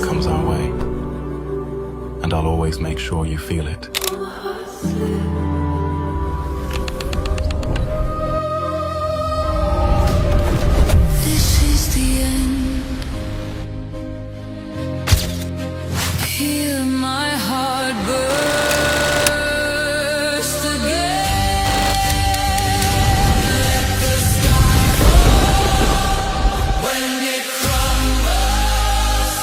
what comes our way, and I'll always make sure you feel it. This is the end. Hear my heart burst again. Let the sky fall when it crumbles.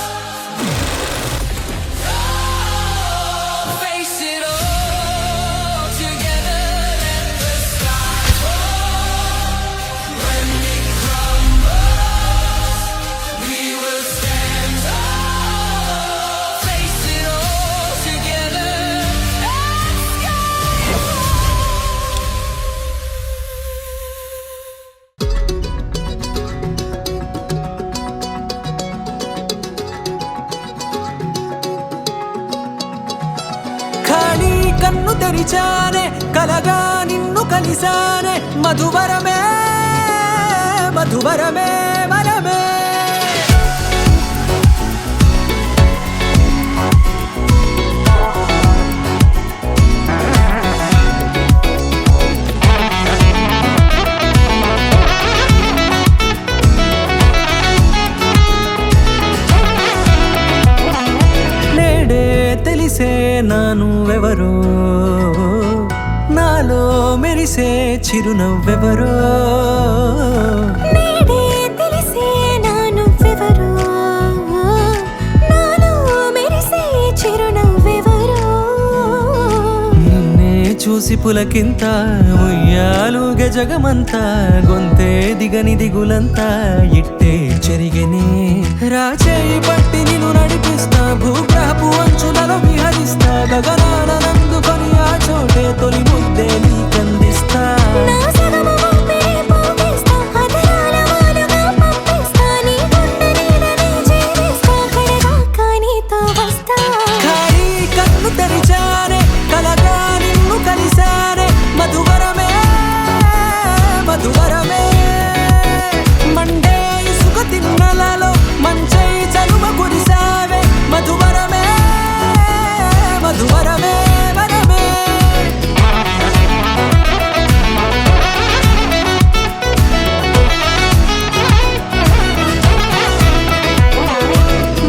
Face it all together. Let the sky fall when it crumbles. We will stand tall. Face it all together. ఖాళీ కన్ను తెరిచానే కలగా నిన్ను కలిసానే మధువరమే మధువరమే వరమే నేడే తెలిసే నానువెవరో నాలో మెరిసే చిరునవ్వెవరో నేడే తెలిసే నానువెవరో నాలో మెరిసే చిరునవ్వెవరో నిన్నే చూసి పులకింత ఉయ్యాలుగె జగమంతా గొంతే దిగని దిగులంతా ఇట్టే చెరిగెనే రాచేయి పట్టి నిన్ను నడిపిస్తా భూగ్రహపు అంచులలో విహరిస్తా గగనాన నందుకొని ఆ చోటే తొలి ముద్దే నీకందిస్తా నా సగము ఊపిరి పోగేస్తా అదరాల వాలుగా పంపిస్తా నీ గుండె నీడనే చేరేస్తా కడదాకా నీతో వస్తా ఖాళీ కన్ను తెరిచానే కలగా నిన్ను కలిసానే మధువరమే మధువరమే మండే ఇసుక తిన్నలలో మంచై చలువ కురిసావే మధువరమే మధువరమే వరమే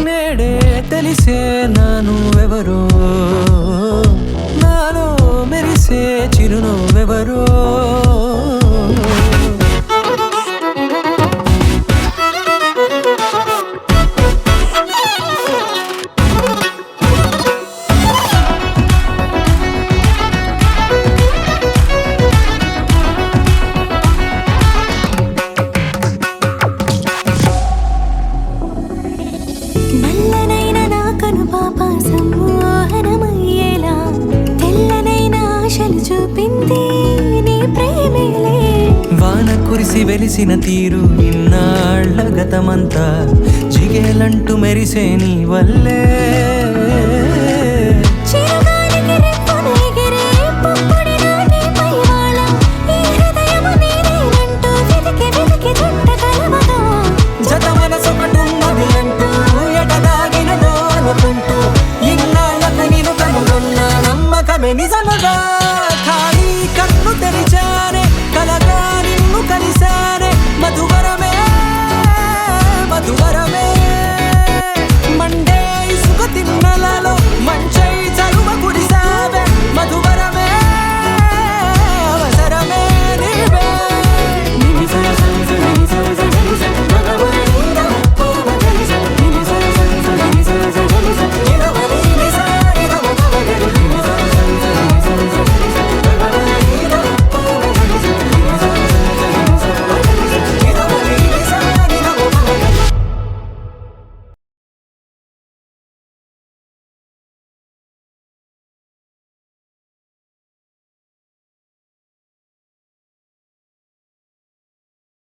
నేడే తెలిసే నానువెవరో నాలో మెరిసే చిరునవ్వెవరో నల్లనైన నా కనుపాప సమ్మోహనమయ్యేలా తెల్లనైన ఆశలు చూపింది నీ ప్రేమేలే వాన కురిసి వెలిసిన తీరు ఇన్నాళ్ల గతమంతా జిగేలంటూ మెరిసే నీ వల్లే